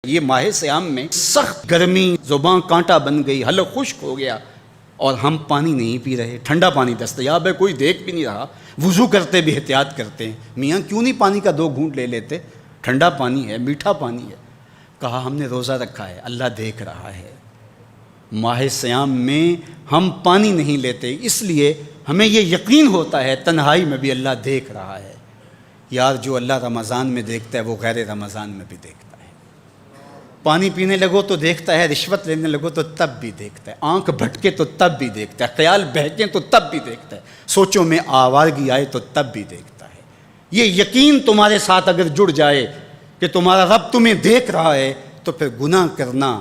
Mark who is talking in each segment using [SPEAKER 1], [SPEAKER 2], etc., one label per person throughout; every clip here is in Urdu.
[SPEAKER 1] یہ ماہ سیام میں سخت گرمی، زبان کانٹا بن گئی، حلق خشک ہو گیا اور ہم پانی نہیں پی رہے، ٹھنڈا پانی دستیاب ہے، کوئی دیکھ بھی نہیں رہا، وضو کرتے بھی احتیاط کرتے ہیں، میاں کیوں نہیں پانی کا 2 گھونٹ لے لیتے، ٹھنڈا پانی ہے، میٹھا پانی ہے۔ کہا ہم نے روزہ رکھا ہے، اللہ دیکھ رہا ہے۔ ماہ سیام میں ہم پانی نہیں لیتے، اس لیے ہمیں یہ یقین ہوتا ہے تنہائی میں بھی اللہ دیکھ رہا ہے۔ یار جو اللہ رمضان میں دیکھتا ہے وہ غیر رمضان میں بھی دیکھتا ہے۔ پانی پینے لگو تو دیکھتا ہے، رشوت لینے لگو تو تب بھی دیکھتا ہے، آنکھ بھٹکے تو تب بھی دیکھتا ہے، خیال بہکے تو تب بھی دیکھتا ہے، سوچوں میں آوارگی آئے تو تب بھی دیکھتا ہے۔ یہ یقین تمہارے ساتھ اگر جڑ جائے کہ تمہارا رب تمہیں دیکھ رہا ہے تو پھر گناہ کرنا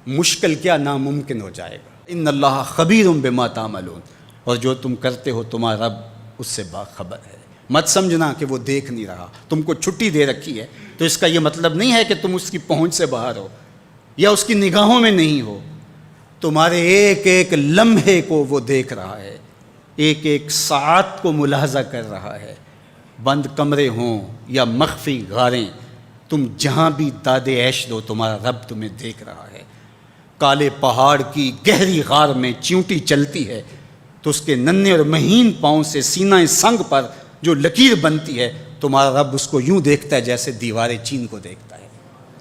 [SPEAKER 1] مشکل کیا ناممکن ہو جائے گا۔ ان اللہ خبیر بما تعملون، اور جو تم کرتے ہو تمہارا رب اس سے باخبر ہے۔ مت سمجھنا کہ وہ دیکھ نہیں رہا، تم کو چھٹی دے رکھی ہے تو اس کا یہ مطلب نہیں ہے کہ تم اس کی پہنچ سے باہر ہو یا اس کی نگاہوں میں نہیں ہو۔ تمہارے ایک ایک لمحے کو وہ دیکھ رہا ہے، ایک ایک ساعت کو ملاحظہ کر رہا ہے۔ بند کمرے ہوں یا مخفی غاریں، تم جہاں بھی داد عیش دو تمہارا رب تمہیں دیکھ رہا ہے۔ کالے پہاڑ کی گہری غار میں چیونٹی چلتی ہے تو اس کے ننھے اور مہین پاؤں سے سینہ سنگ پر جو لکیر بنتی ہے تمہارا رب اس کو یوں دیکھتا ہے جیسے دیوار چین کو دیکھتا ہے۔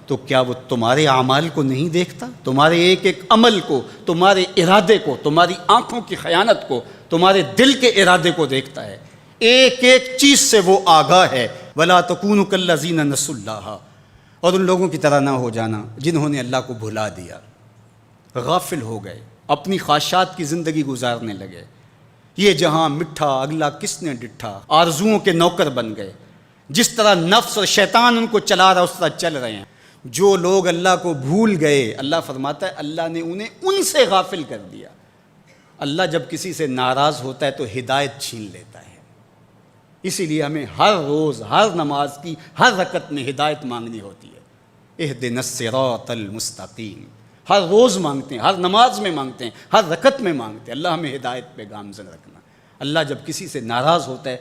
[SPEAKER 1] تو کیا وہ تمہارے اعمال کو نہیں دیکھتا؟ تمہارے ایک ایک عمل کو، تمہارے ارادے کو، تمہاری آنکھوں کی خیانت کو، تمہارے دل کے ارادے کو دیکھتا ہے، ایک ایک چیز سے وہ آگاہ ہے۔ وَلَا تَكُونُوا كَالَّذِينَ نَسُوا اللَّهَ، اور ان لوگوں کی طرح نہ ہو جانا جنہوں نے اللہ کو بھلا دیا، غافل ہو گئے، اپنی خواہشات کی زندگی گزارنے لگے۔ یہ جہاں مٹھا اگلا کس نے ڈٹھا، آرزوؤں کے نوکر بن گئے، جس طرح نفس اور شیطان ان کو چلا رہا اس طرح چل رہے ہیں۔ جو لوگ اللہ کو بھول گئے، اللہ فرماتا ہے اللہ نے انہیں ان سے غافل کر دیا۔ اللہ جب کسی سے ناراض ہوتا ہے تو ہدایت چھین لیتا ہے، اسی لیے ہمیں ہر روز ہر نماز کی ہر رکعت میں ہدایت مانگنی ہوتی ہے۔ اہدنا الصراط المستقیم، ہر روز مانگتے ہیں، ہر نماز میں مانگتے ہیں، ہر رکعت میں مانگتے ہیں، اللہ ہمیں ہدایت پہ گامزن رکھنا۔ اللہ جب کسی سے ناراض ہوتا ہے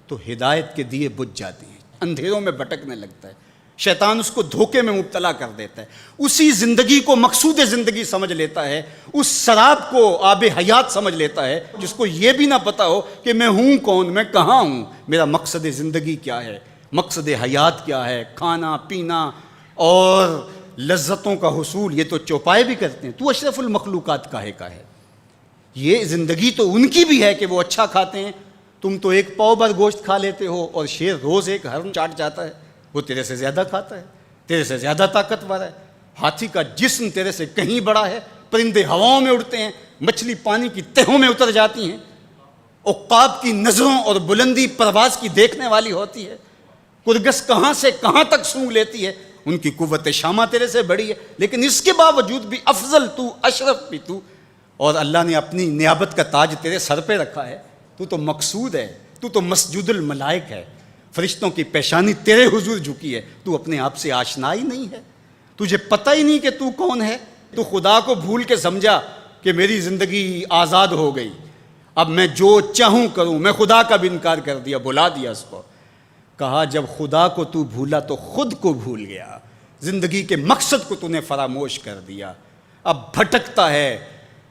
[SPEAKER 1] تو ہدایت کے دیے بجھ جاتے ہیں، اندھیروں میں بھٹکنے لگتا ہے، شیطان اس کو دھوکے میں مبتلا کر دیتا ہے، اسی زندگی کو مقصود زندگی سمجھ لیتا ہے، اس شراب کو آب حیات سمجھ لیتا ہے، جس کو یہ بھی نہ پتا ہو کہ میں ہوں کون، میں کہاں ہوں، میرا مقصد زندگی کیا ہے، مقصد حیات کیا ہے، کھانا پینا اور لذتوں کا حصول۔ یہ تو چوپائے بھی کرتے ہیں، تو اشرف المخلوقات کاہے کا ہے؟ یہ زندگی تو ان کی بھی ہے کہ وہ اچھا کھاتے ہیں، تم تو 1 پاؤ بھر گوشت کھا لیتے ہو اور شیر روز 1 ہرن چاٹ جاتا ہے، وہ تیرے سے زیادہ کھاتا ہے، تیرے سے زیادہ طاقتور ہے، ہاتھی کا جسم تیرے سے کہیں بڑا ہے، پرندے ہواؤں میں اڑتے ہیں، مچھلی پانی کی تہوں میں اتر جاتی ہیں، عقاب کی نظروں اور بلندی پرواز کی دیکھنے والی ہوتی ہے، کرگس کہاں سے کہاں تک سونگھ لیتی ہے، ان کی قوت شامہ تیرے سے بڑی ہے، لیکن اس کے باوجود بھی افضل تو، اشرف بھی تو، اور اللہ نے اپنی نیابت کا تاج تیرے سر پہ رکھا ہے، تو تو مقصود ہے، تو تو مسجود الملائک ہے، فرشتوں کی پیشانی تیرے حضور جھکی ہے، تو اپنے آپ سے آشنا ہی نہیں ہے، تجھے پتہ ہی نہیں کہ تو کون ہے، تو خدا کو بھول کے سمجھا کہ میری زندگی آزاد ہو گئی، اب میں جو چاہوں کروں، میں خدا کا بھی انکار کر دیا، بھلا دیا اس کو۔ کہا جب خدا کو تو بھولا تو خود کو بھول گیا، زندگی کے مقصد کو تو نے فراموش کر دیا، اب بھٹکتا ہے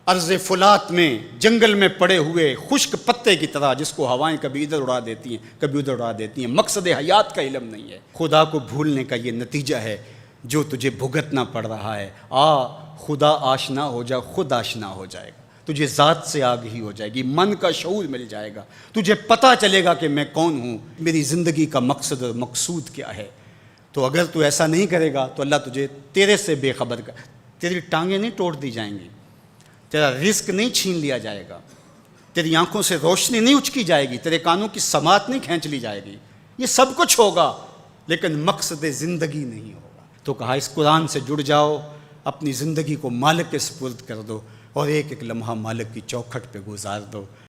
[SPEAKER 1] ارض فلات میں، جنگل میں پڑے ہوئے خشک پتے کی طرح، جس کو ہوائیں کبھی ادھر اڑا دیتی ہیں کبھی ادھر اڑا دیتی ہیں، مقصد حیات کا علم نہیں ہے۔ خدا کو بھولنے کا یہ نتیجہ ہے جو تجھے بھگتنا پڑ رہا ہے۔ خدا آشنا ہو جا، خود آشنا ہو جائے گا، تجھے ذات سے آگہی ہو جائے گی، من کا شعور مل جائے گا، تجھے پتہ چلے گا کہ میں کون ہوں، میری زندگی کا مقصد اور مقصود کیا ہے۔ تو اگر تو ایسا نہیں کرے گا تو اللہ تجھے تیرے سے بے خبر کر، تیری ٹانگیں نہیں توڑ دی جائیں گی، تیرا رزق نہیں چھین لیا جائے گا، تیری آنکھوں سے روشنی نہیں اچکی جائے گی، تیرے کانوں کی سماعت نہیں کھینچ لی جائے گی، یہ سب کچھ ہوگا لیکن مقصد زندگی نہیں ہوگا۔ تو کہا اس قرآن سے جڑ جاؤ، اپنی زندگی کو مالک کے سپرد کر دو اور ایک ایک لمحہ مالک کی چوکھٹ پہ گزار دو۔